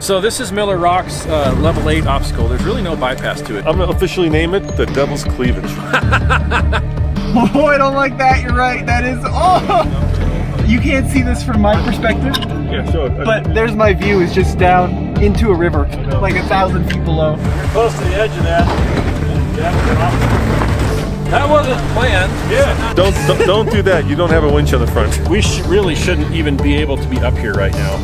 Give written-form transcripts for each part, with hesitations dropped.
So this is Miller Rock's level 8 obstacle. There's really no bypass to it. I'm gonna officially name it the Devil's Cleavage. Oh, I don't like that. You're right. That is. Oh, you can't see this from my perspective. Yeah, show it. But there's my view is just down into a river, like 1,000 feet below. You're close to the edge of that. That wasn't planned. Yeah. Don't do that. You don't have a winch on the front. We really shouldn't even be able to be up here right now.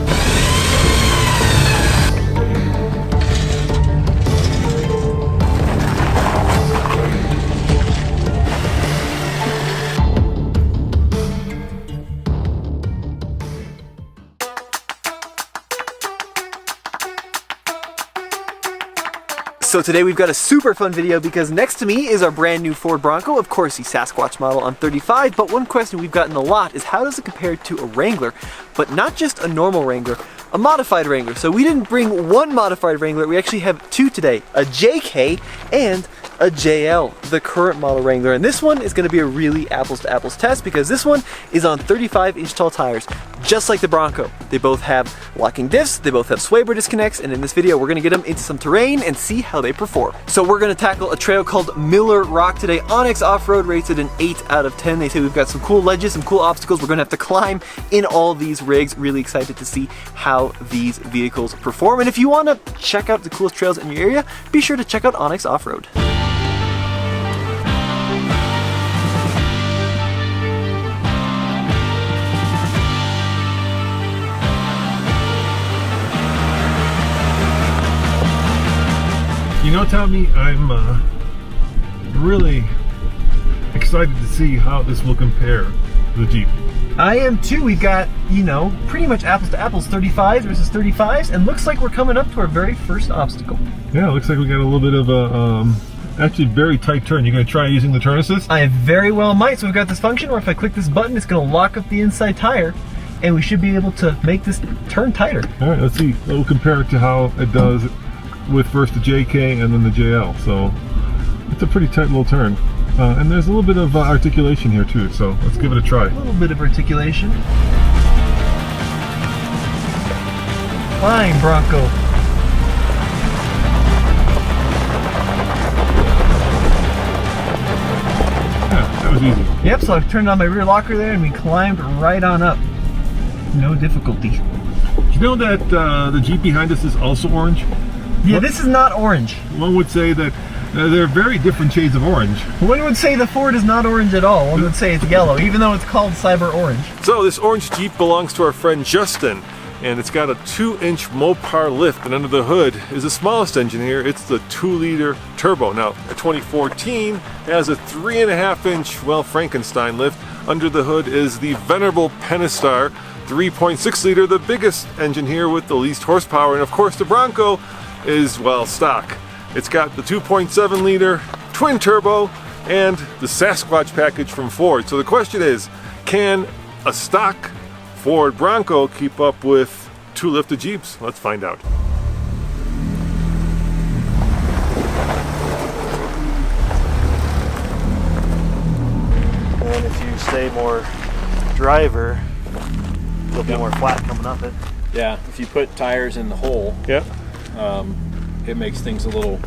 So today we've got a super fun video because next to me is our brand new Ford Bronco, of course the Sasquatch model on 35, but one question we've gotten a lot is how does it compare to a Wrangler, but not just a normal Wrangler, a modified Wrangler. So we didn't bring one modified Wrangler, we actually have two today, a JK and a JL, the current model Wrangler. And this one is going to be a really apples to apples test because this one is on 35-inch tall tires, just like the Bronco. They both have locking diffs, they both have sway bar disconnects, and in this video we're going to get them into some terrain and see how they perform. So we're going to tackle a trail called Miller Rock today. Onyx Off-Road rates it an 8 out of 10. They say we've got some cool ledges, some cool obstacles we're going to have to climb in all these rigs. Really excited to see how these vehicles perform. And if you want to check out the coolest trails in your area, be sure to check out Onyx Off-Road. You know, Tommy, I'm really excited to see how this will compare to the Jeep. I am too. We've got, you know, pretty much apples to apples, 35s versus 35s, and looks like we're coming up to our very first obstacle. Yeah, it looks like we got a little bit of a actually very tight turn. You gonna try using the turn assist? I very well might. So we've got this function where if I click this button, it's going to lock up the inside tire, and we should be able to make this turn tighter. All right, let's see. We'll compare it to how it does with first the JK and then the JL. So it's a pretty tight little turn. And there's a little bit of articulation here too, so let's give it a try. A little bit of articulation. Fine, Bronco. Yeah, that was easy. Yep, so I've turned on my rear locker there and we climbed right on up. No difficulty. Do you know that the Jeep behind us is also orange? Yeah, this is not orange. One would say that they're very different shades of orange. One would say the Ford is not orange at all. One would say it's yellow, even though it's called Cyber Orange. So this orange Jeep belongs to our friend Justin, and it's got a 2-inch Mopar lift, and under the hood is the smallest engine here. It's the 2-liter turbo. Now, a 2014 has a 3.5-inch, well, Frankenstein lift. Under the hood is the venerable Pentastar 3.6-liter, the biggest engine here with the least horsepower, and of course the Bronco is, well, stock. It's got the 2.7-liter twin turbo and the Sasquatch package from Ford. So the question is, can a stock Ford Bronco keep up with 2 lifted Jeeps? Let's find out. And if you stay more driver, it'll be more flat coming up it. Yeah, if you put tires in the hole, Yeah. it makes things a little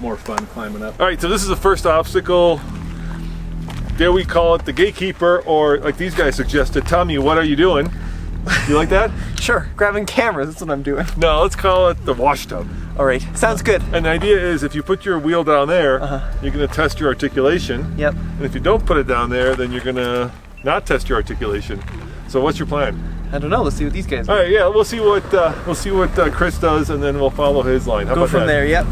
more fun climbing up. All right, so this is the first obstacle. Dare we call it the gatekeeper, or like these guys suggested, Tommy, what are you doing? You like that? Sure, grabbing cameras, that's what I'm doing. No, let's call it the wash tub. All right, sounds good. And the idea is if you put your wheel down there, you're gonna test your articulation. Yep. And if you don't put it down there, then you're gonna not test your articulation. So what's your plan? I don't know, let's see what these guys do. All right, yeah, we'll see what Chris does, and then we'll follow his line. How Go about from that? there, yep.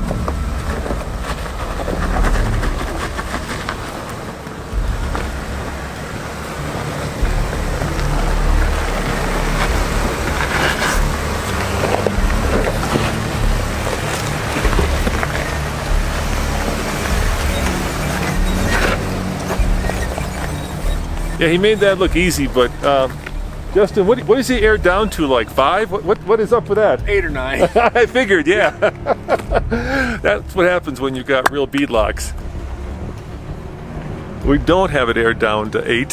Yeah, he made that look easy, but Justin, what is the air down to, like 5? What is up with that? 8 or 9. I figured, yeah. That's what happens when you've got real bead locks. We don't have it aired down to 8,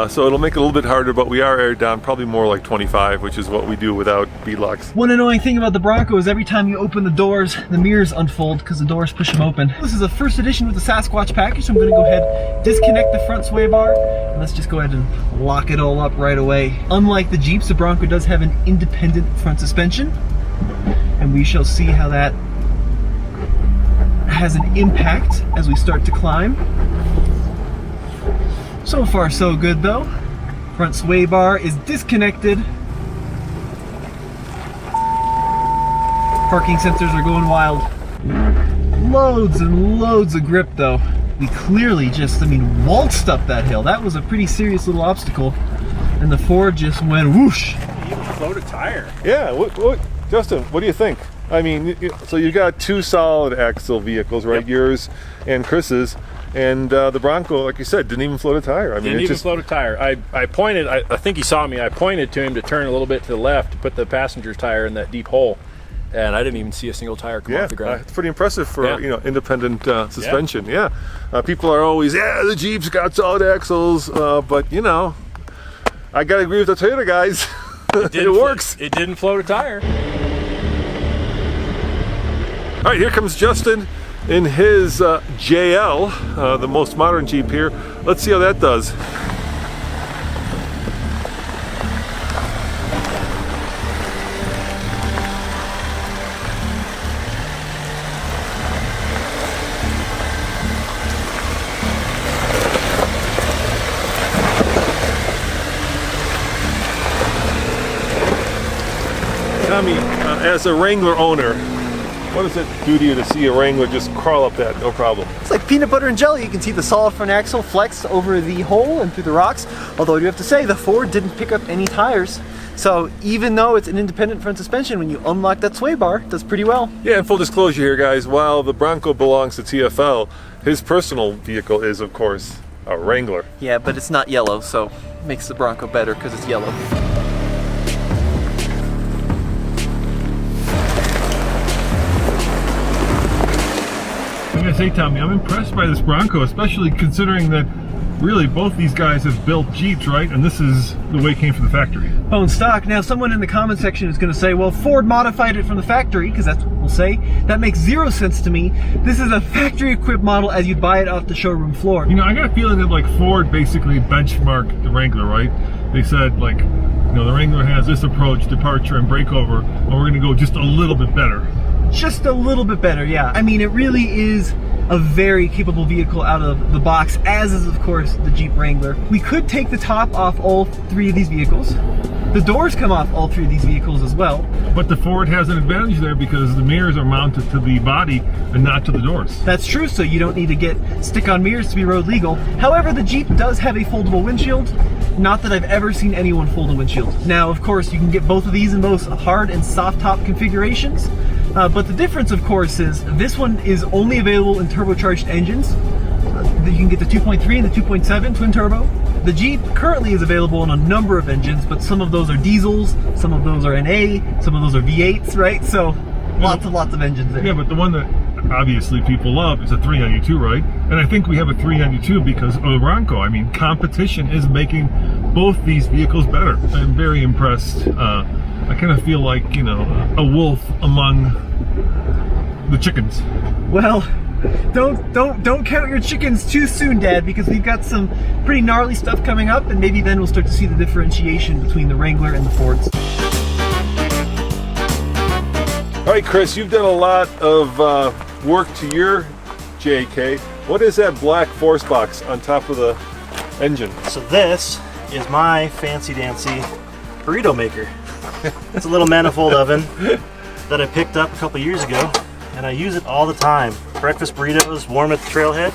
so it'll make it a little bit harder, but we are aired down probably more like 25, which is what we do without beadlocks. One annoying thing about the Bronco is every time you open the doors, the mirrors unfold because the doors push them open. This is a first edition with the Sasquatch package, so I'm going to go ahead, disconnect the front sway bar, and let's just go ahead and lock it all up right away. Unlike the Jeeps, the Bronco does have an independent front suspension, and we shall see how that has an impact as we start to climb. So far so good though. Front sway bar is disconnected. Parking sensors are going wild. Loads and loads of grip though. We clearly just, waltzed up that hill. That was a pretty serious little obstacle. And the Ford just went whoosh. You even float a tire. Yeah, what, Justin, what do you think? I mean, so you got 2 solid axle vehicles, right? Yep. Yours and Chris's. And the Bronco, like you said, didn't even float a tire. I mean, Didn't even float a tire. I pointed, I think he saw me, I pointed to him to turn a little bit to the left to put the passenger's tire in that deep hole. And I didn't even see a single tire come off the ground. It's pretty impressive for independent suspension. Yeah, people are always the Jeep's got solid axles, but I gotta agree with the Toyota guys. It works. It didn't float a tire. All right, here comes Justin in his JL, the most modern Jeep here. Let's see how that does. Tommy, as a Wrangler owner, what does it do to you to see a Wrangler just crawl up that, no problem? It's like peanut butter and jelly. You can see the solid front axle flex over the hole and through the rocks. Although I do have to say, the Ford didn't pick up any tires. So even though it's an independent front suspension, when you unlock that sway bar, it does pretty well. Yeah, and full disclosure here, guys, while the Bronco belongs to TFL, his personal vehicle is, of course, a Wrangler. Yeah, but it's not yellow, so it makes the Bronco better because it's yellow. I gotta say, Tommy, I'm impressed by this Bronco, especially considering that really both these guys have built Jeeps, right? And this is the way it came from the factory. Bone stock. Now, someone in the comment section is going to say, well, Ford modified it from the factory, because that's what we'll say. That makes zero sense to me. This is a factory-equipped model as you'd buy it off the showroom floor. I got a feeling that Ford basically benchmarked the Wrangler, right? They said the Wrangler has this approach, departure, and breakover, and we're gonna go just a little bit better. Just a little bit better, yeah. It really is a very capable vehicle out of the box, as is, of course, the Jeep Wrangler. We could take the top off all 3 of these vehicles. The doors come off all 3 of these vehicles as well. But the Ford has an advantage there because the mirrors are mounted to the body and not to the doors. That's true, so you don't need to get stick-on mirrors to be road legal. However, the Jeep does have a foldable windshield. Not that I've ever seen anyone fold a windshield. Now, of course, you can get both of these in both hard and soft top configurations. But the difference, of course, is this one is only available in turbocharged engines. You can get the 2.3 and the 2.7 twin turbo. The Jeep currently is available in a number of engines, but some of those are diesels, some of those are NA, some of those are V8s, right? So lots of engines there. Yeah, but the one that obviously people love is a 392, right? And I think we have a 392 because of the Bronco. Competition is making both these vehicles better. I'm very impressed. I kind of feel like, a wolf among the chickens. Well, don't count your chickens too soon, Dad, because we've got some pretty gnarly stuff coming up, and maybe then we'll start to see the differentiation between the Wrangler and the Fords. All right, Chris, you've done a lot of work to your JK. What is that black force box on top of the engine? So this is my fancy-dancy burrito maker. It's a little manifold oven that I picked up a couple years ago, and I use it all the time. Breakfast burritos, warm at the trailhead,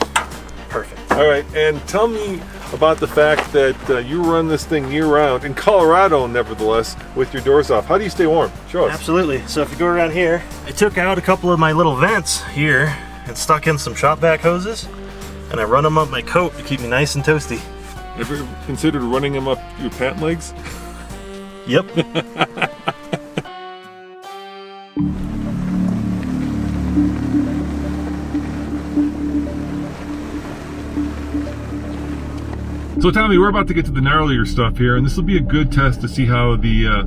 perfect. All right, and tell me about the fact that you run this thing year-round in Colorado, nevertheless, with your doors off. How do you stay warm? Show us. Absolutely. So if you go around here, I took out a couple of my little vents here and stuck in some shop vac hoses, and I run them up my coat to keep me nice and toasty. Ever considered running them up your pant legs? Yep. So Tommy, we're about to get to the gnarlier stuff here, and this will be a good test to see how the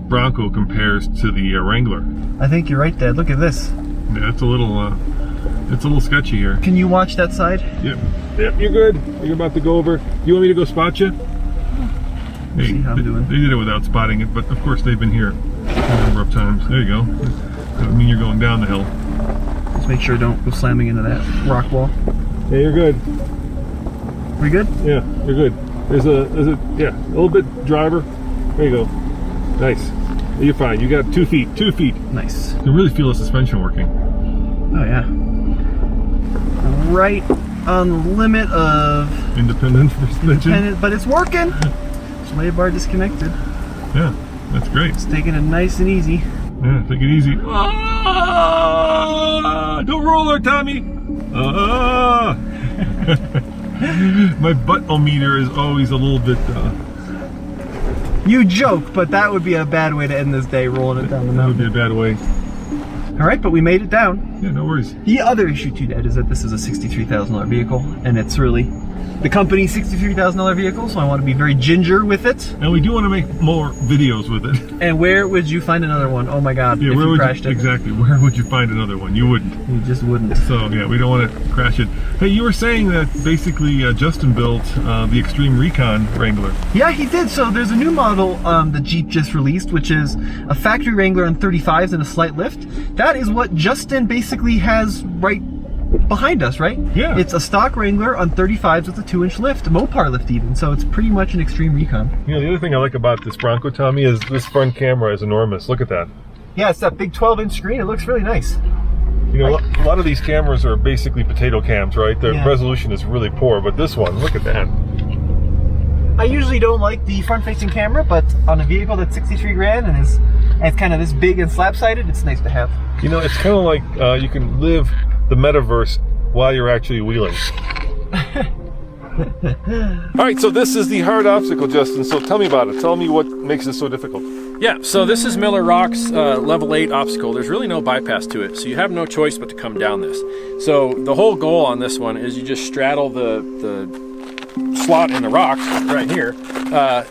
Bronco compares to the Wrangler. I think you're right, Dad. Look at this. Yeah, it's a little sketchy here. Can you watch that side? Yep, you're good. You're about to go over. You want me to go spot you? Hey, See how I'm doing. They did it without spotting it, but of course they've been here a number of times. There you go. I mean, you're going down the hill. Just make sure don't go slamming into that rock wall. Yeah, you're good. We good? Yeah, you're good. There's a yeah, a little bit driver. There you go. Nice. You're fine. You got 2 feet. 2 feet. Nice. You can really feel the suspension working. Oh yeah. Right on the limit of Independent suspension. but it's working. Sway bar disconnected. Yeah, that's great. It's taking it nice and easy. Yeah, take it easy. Ah, don't roll her, Tommy. Ah. My butt-o-meter is always a little bit. You joke, but that would be a bad way to end this day, rolling it down the That would mountain. be a bad way. All right, but we made it down. Yeah, no worries. The other issue too, Dad, is that this is a $63,000 vehicle, and it's really the company's $63,000 vehicle, so I want to be very ginger with it. And we do want to make more videos with it. And where would you find another one? Oh my God, Yeah, if where you would crashed you, it. exactly? Where would you find another one? You wouldn't. You just wouldn't. So yeah, we don't want to crash it. Hey, you were saying that basically Justin built the Extreme Recon Wrangler. Yeah, he did. So there's a new model the Jeep just released, which is a factory Wrangler on 35s and a slight lift. That is what Justin basically has right behind us, right? Yeah. It's a stock Wrangler on 35s with a 2-inch lift, Mopar lift even, so it's pretty much an Extreme Recon. You know, the other thing I like about this Bronco, Tommy, is this front camera is enormous. Look at that. Yeah, it's that big 12-inch screen. It looks really nice. You know, a lot of these cameras are basically potato cams, right? The Yeah. resolution is really poor, but this one, look at that. I usually don't like the front-facing camera, but on a vehicle that's 63 grand and is kind of this big and slab-sided, it's nice to have. You know, it's kind of like you can live the metaverse while you're actually wheeling. All right, so this is the hard obstacle, Justin. So tell me about it. Tell me what makes this so difficult. Yeah, so this is Miller Rock's level 8 obstacle. There's really no bypass to it, so you have no choice but to come down this. So the whole goal on this one is you just straddle the slot in the rock right here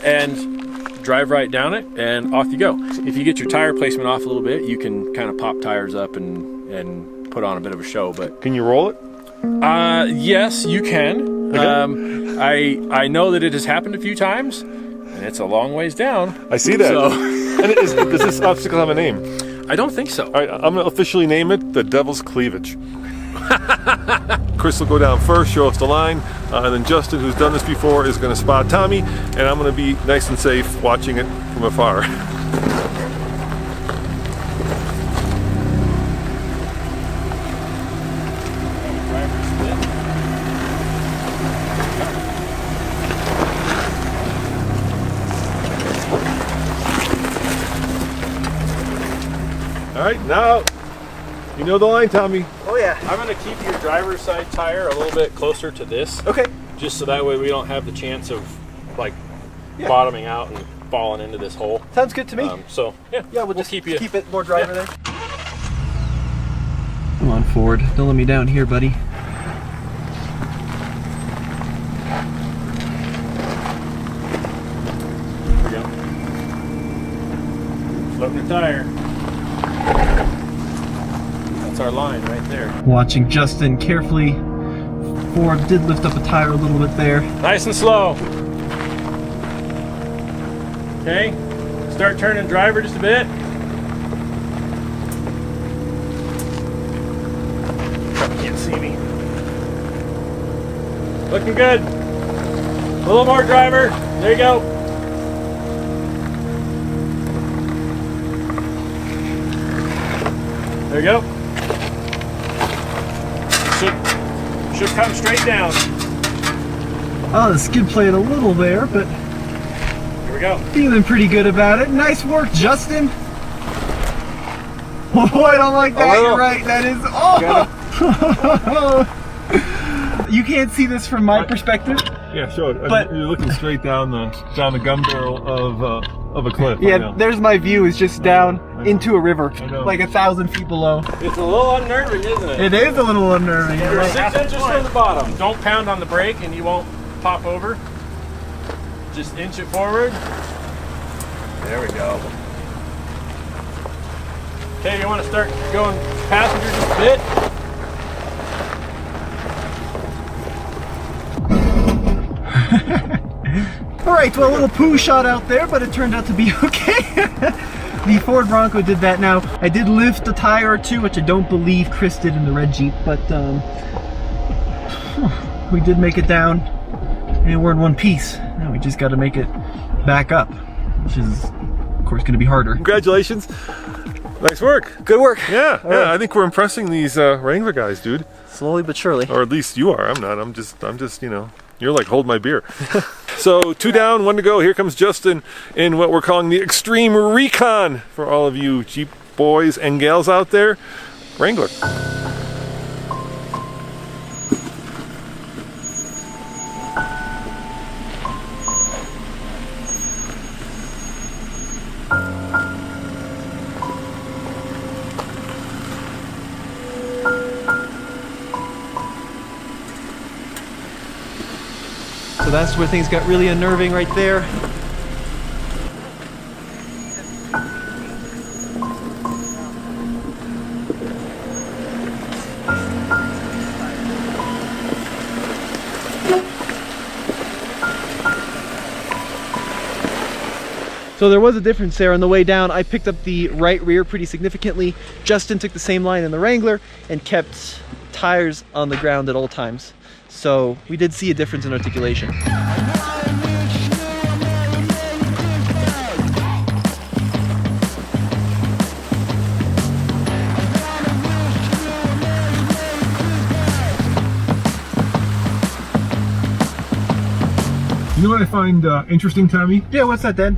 and drive right down it, and off you go. If you get your tire placement off a little bit, you can kind of pop tires up and put on a bit of a show. But Can you roll it? yes, you can. Okay. I know that it has happened a few times, and it's a long ways down. I see that. So And does this obstacle have a name? I don't think so. All right, I'm going to officially name it the Devil's Cleavage. Chris will go down first, show us the line, and then Justin, who's done this before, is going to spot Tommy, and I'm going to be nice and safe watching it from afar. All right, now you know the line, Tommy. Oh yeah. I'm going to keep your driver's side tire a little bit closer to this, Okay. just so that way we don't have the chance of like bottoming out and falling into this hole. Sounds good to me. So yeah, We'll just keep it more driver there. Come on, Ford. Don't let me down here, buddy. There we go. Floating the tire. That's our line right there. Watching Justin carefully. Ford did lift up a tire a little bit there. Nice and slow. Okay, start turning driver just a bit. Probably can't see me. Looking good. A little more driver. There you go. There you go. Should come straight down. Oh, the skid played a little there, but Here we go. feeling pretty good about it. Nice work, Justin. Oh, I don't like that. little. You're right. That is. Oh. You can't see this from my perspective. Yeah, show it. But- You're looking straight down the gun barrel of a cliff. I Yeah, know. there's my view. Is just down into a river, I know. like 1,000 feet below. It's a little unnerving, isn't it? It is a little unnerving. You're 6 inches from the bottom. Don't pound on the brake and you won't pop over. Just inch it forward. There we go. Okay, you want to start going passenger just a bit? All right, well, a little poo shot out there, but it turned out to be okay. The Ford Bronco did that. Now, I did lift a tire or two, which I don't believe Chris did in the red Jeep, but we did make it down, and we're in one piece. Now we just got to make it back up, which is, of course, going to be harder. Congratulations. Nice work. Good work. Yeah, All right. I think we're impressing these Wrangler guys, dude. Slowly but surely. Or at least you are. I'm not. I'm just, you know, you're like, hold my beer. So 2 down, 1 to go. Here comes Justin in what we're calling the Extreme Recon for all of you Jeep boys and gals out there. Wrangler. So that's where things got really unnerving right there. So there was a difference there on the way down. I picked up the right rear pretty significantly. Justin took the same line in the Wrangler and kept tires on the ground at all times. So we did see a difference in articulation. You know what I find interesting, Tommy? Yeah, what's that, Dad?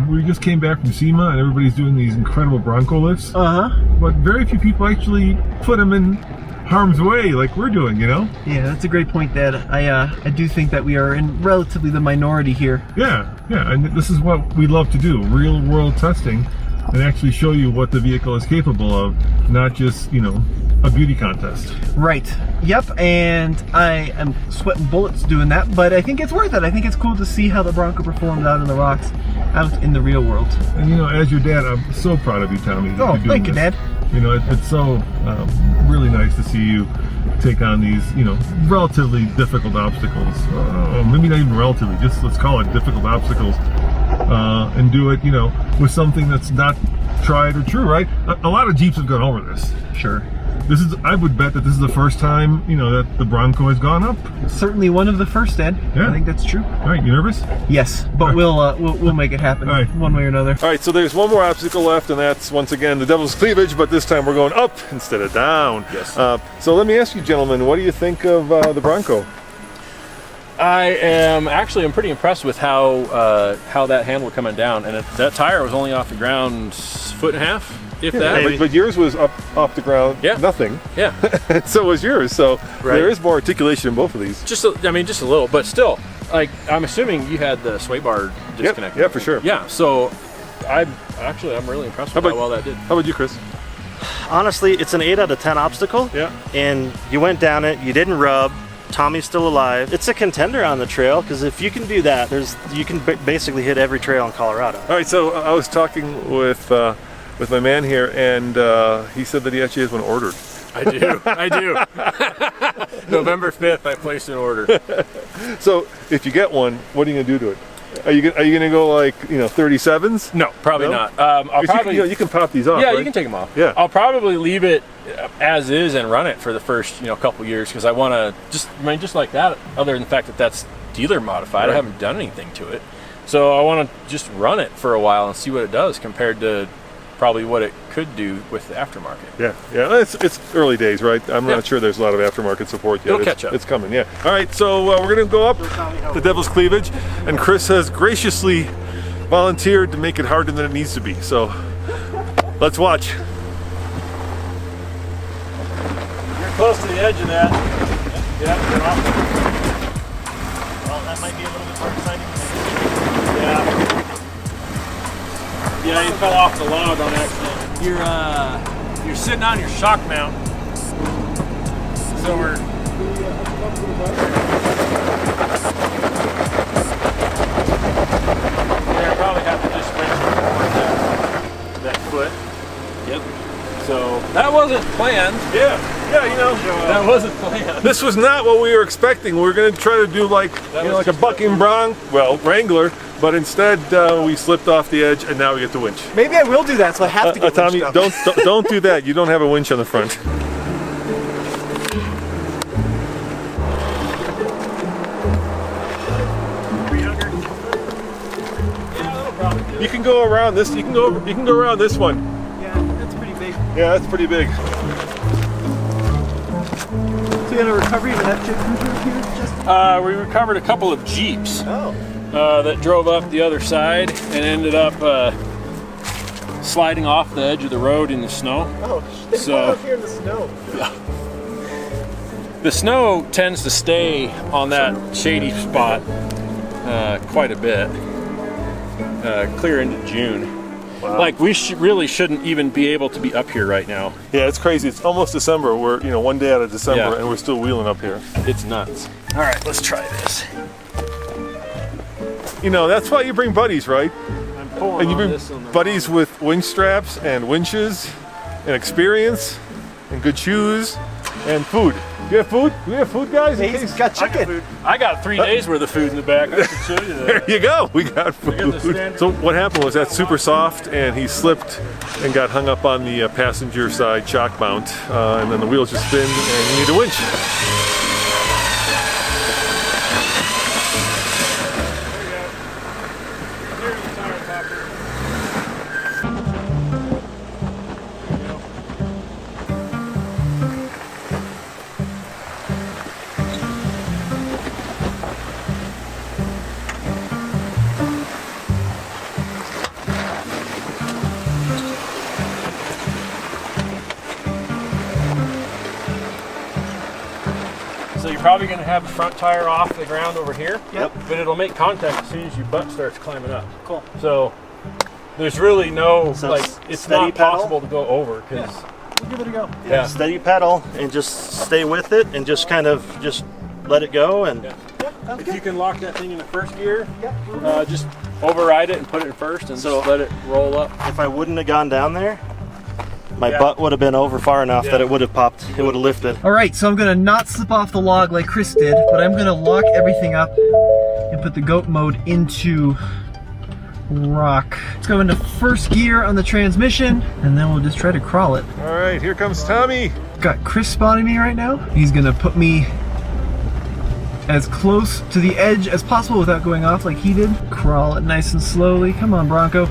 We just came back from SEMA and everybody's doing these incredible Bronco lifts. Uh-huh. But very few people actually put them in harm's way like we're doing, you know? Yeah, that's a great point, Dad. I do think that we are in relatively the minority here. Yeah, and this is what we love to do, real world testing, and actually show you what the vehicle is capable of, not just, you know, a beauty contest. Right. Yep, and I am sweating bullets doing that, but I think it's worth it. I think it's cool to see how the Bronco performed out in the rocks, out in the real world. And you know, as your dad, I'm so proud of you, Tommy. That Oh, you're doing thank you, this. Dad. You know, it's so really nice to see you take on these, you know, relatively difficult obstacles. Maybe not even relatively, just let's call it difficult obstacles, and do it, you know, with something that's not tried or true, right? A lot of Jeeps have gone over this. Sure. This is, I would bet that this is the first time, you know, that the Bronco has gone up. Certainly one of the first, Dad. Yeah. I think that's true. All right, you nervous? Yes, but we'll make it happen All right. one way or another. All right, so there's one more obstacle left, and that's once again the Devil's Cleavage, but this time we're going up instead of down. Yes. So let me ask you, gentlemen, what do you think of the Bronco? I'm pretty impressed with how that handled coming down, and that tire was only off the ground 1.5 feet, if that. But yours was up off the ground, Yeah. nothing. Yeah, So was yours. So Right. there is more articulation in both of these. just a little, but still, like I'm assuming you had the sway bar disconnected. Yeah, for sure. Yeah, so I'm really impressed with How how well that did. How about you, Chris? Honestly, it's an 8 out of 10 obstacle. Yeah. And you went down it, you didn't rub. Tommy's still alive. It's a contender on the trail because if you can do that, you can basically hit every trail in Colorado. All right, so I was talking with my man here, and he said that he actually has one ordered. I do. November 5th, I placed an order. So if you get one, what are you gonna do to it? Are you gonna go like, you know, 37s? No, probably No? not. I'll probably. you can pop these off. Yeah, right? you can take them off. Yeah. I'll probably leave it as is and run it for the first, couple years because I want to just like that. Other than the fact that that's dealer modified, Right. I haven't done anything to it, so I want to just run it for a while and see what it does compared to probably what it could do with the aftermarket. Yeah. It's early days, right? I'm Yeah. not sure there's a lot of aftermarket support yet. It'll catch up. It's coming. Yeah. All right. So we're gonna go up the Devil's Cleavage, and Chris has graciously volunteered to make it harder than it needs to be. So let's watch. You're close to the edge of that. Yeah. Well, that might be a little bit more exciting. Yeah, you fell off the log on accident. You're sitting on your shock mount. So we're foot. Yep. So that wasn't planned. Yeah, you know, That wasn't planned. this was not what we were expecting. We were going to try to do like, like a bucking Bronco, well, Wrangler, but instead we slipped off the edge and now we get the winch. Maybe I will do that, so I have to get Tommy, winched up. don't do that. You don't have a winch on the front. You can go around this. You can go around this one. Yeah, that's pretty big. Yeah, that's pretty big. So you got a recovery of an FJ here, Justin? We recovered a couple of Jeeps Oh. that drove up the other side and ended up sliding off the edge of the road in the snow. Oh, they So- fell out here in the snow. The snow tends to stay on that shady spot quite a bit, clear into June. Wow. Like we really shouldn't even be able to be up here right now. Yeah, it's crazy. It's almost December. We're one day out of December Yeah. and we're still wheeling up here. It's nuts. All right, let's try this. That's why you bring buddies, right? I'm pulling And you on bring this on the buddies with winch straps and winches and experience and good shoes and food. You have food? Do we have food, guys? In He's case- got chicken. I got 3 days worth of food in the back. I can show you There that. you go. We got got the food. standard- So what happened was that's super soft, and he slipped and got hung up on the passenger side shock mount, and then the wheels just spin, and you need a winch. So you're probably going to have the front tire off the ground over here. Yep. But it'll make contact as soon as your butt starts climbing up. Cool. So there's really no, So it's steady not pedal? possible to go over because We'll give it a go. Yeah. Steady pedal and just stay with it and just kind of just let it go and if you can lock that thing in the first gear, Yep. just override it and put it in first and So- just let it roll up. if I wouldn't have gone down there, my Yeah. butt would have been over far enough Yeah. that it would have popped, it would have lifted. All right, so I'm gonna not slip off the log like Chris did, but I'm gonna lock everything up and put the goat mode into rock. Let's go into first gear on the transmission, and then we'll just try to crawl it. All right, here comes Tommy. Got Chris spotting me right now. He's gonna put me as close to the edge as possible without going off like he did. Crawl it nice and slowly. Come on, Bronco.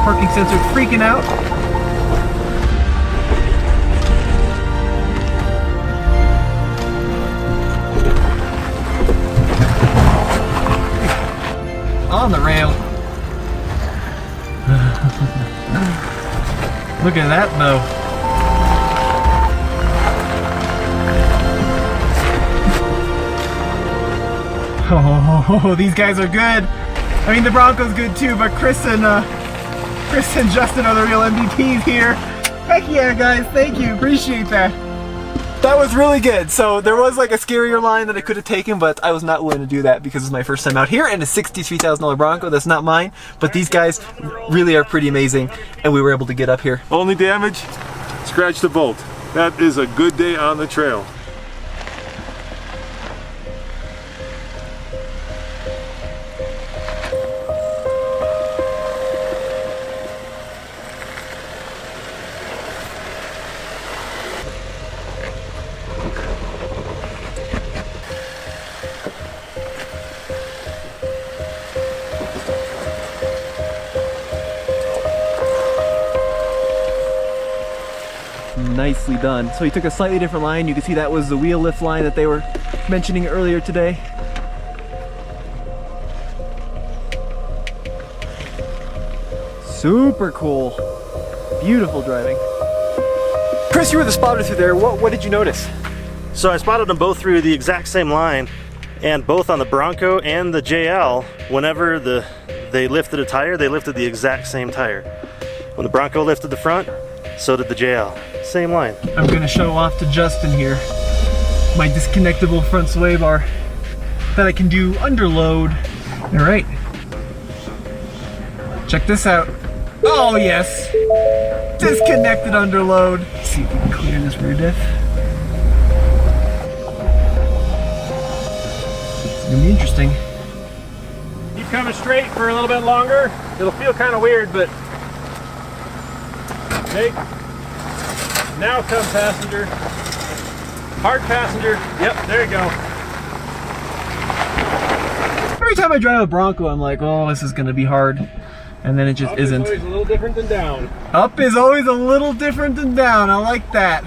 Parking sensor freaking out. On the rail. Look at that though. Oh, these guys are good. I mean, the Bronco's good too, but Chris and Justin are the real MVPs here. Heck yeah, guys, thank you, appreciate that. That was really good. So there was like a scarier line that I could have taken, but I was not willing to do that because it's my first time out here and a $63,000 Bronco. That's not mine, but these guys really are pretty amazing, and we were able to get up here. Only damage, scratch the bolt. That is a good day on the trail. Nicely done. So he took a slightly different line. You can see that was the wheel lift line that they were mentioning earlier today. Super cool. Beautiful driving. Chris, you were the spotter through there. What did you notice? So I spotted them both through the exact same line, and both on the Bronco and the JL, whenever they lifted a tire, they lifted the exact same tire. When the Bronco lifted the front, So did the JL. Same line. I'm gonna show off to Justin here my disconnectable front sway bar that I can do under load. All right, check this out. Oh yes, disconnected under load. Let's see if we can clear this rear diff. It's gonna be interesting. Keep coming straight for a little bit longer. It'll feel kind of weird, but okay. Now come passenger. Hard passenger. Yep, there you go. Every time I drive a Bronco, I'm like, oh, this is gonna be hard. And then it just isn't. Up is always a little different than down. Up is always a little different than down. I like that.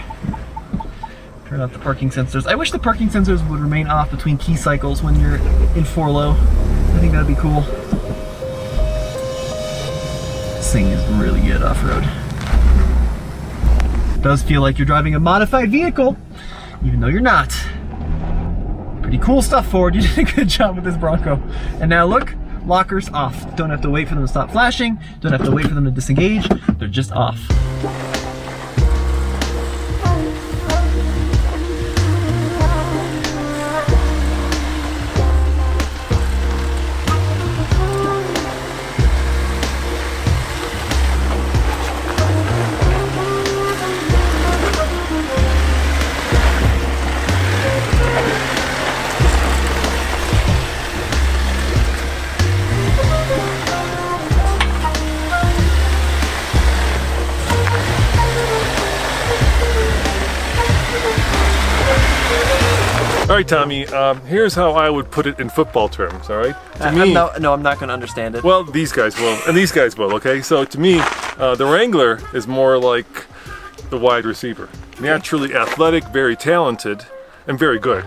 Turn off the parking sensors. I wish the parking sensors would remain off between key cycles when you're in 4-low. I think that'd be cool. This thing is really good off-road. It does feel like you're driving a modified vehicle, even though you're not. Pretty cool stuff, Ford. You did a good job with this Bronco. And now look, lockers off. Don't have to wait for them to stop flashing. Don't have to wait for them to disengage. They're just off. All right, Tommy, here's how I would put it in football terms, all right? To me, No, I'm not going to understand it. well, these guys will, and these guys will, okay? So to me, the Wrangler is more like the wide receiver. Naturally athletic, very talented, and very good.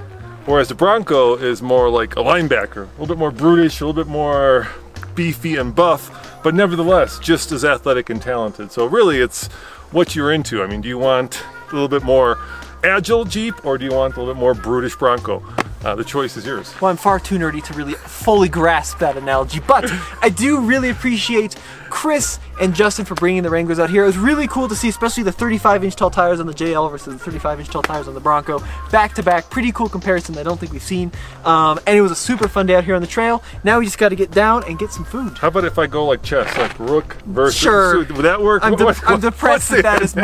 Whereas the Bronco is more like a linebacker, a little bit more brutish, a little bit more beefy and buff, but nevertheless, just as athletic and talented. So really, it's what you're into. I mean, do you want a little bit more agile Jeep, or do you want a little bit more brutish Bronco? The choice is yours. Well, I'm far too nerdy to really fully grasp that analogy, but I do really appreciate Chris and Justin for bringing the Wranglers out here. It was really cool to see, especially the 35-inch tall tires on the JL versus the 35-inch tall tires on the Bronco. Back to back, pretty cool comparison that I don't think we've seen. And it was a super fun day out here on the trail. Now we just got to get down and get some food. How about if I go like chess, like Rook versus? Sure. Would that work? I'm depressed that is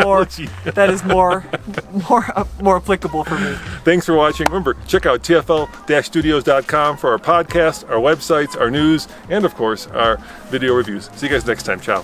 more applicable for me. Thanks for watching. Remember, check out TFL-studios.com for our podcast, our websites, our news, and of course, our video reviews. See you guys next time. Ciao.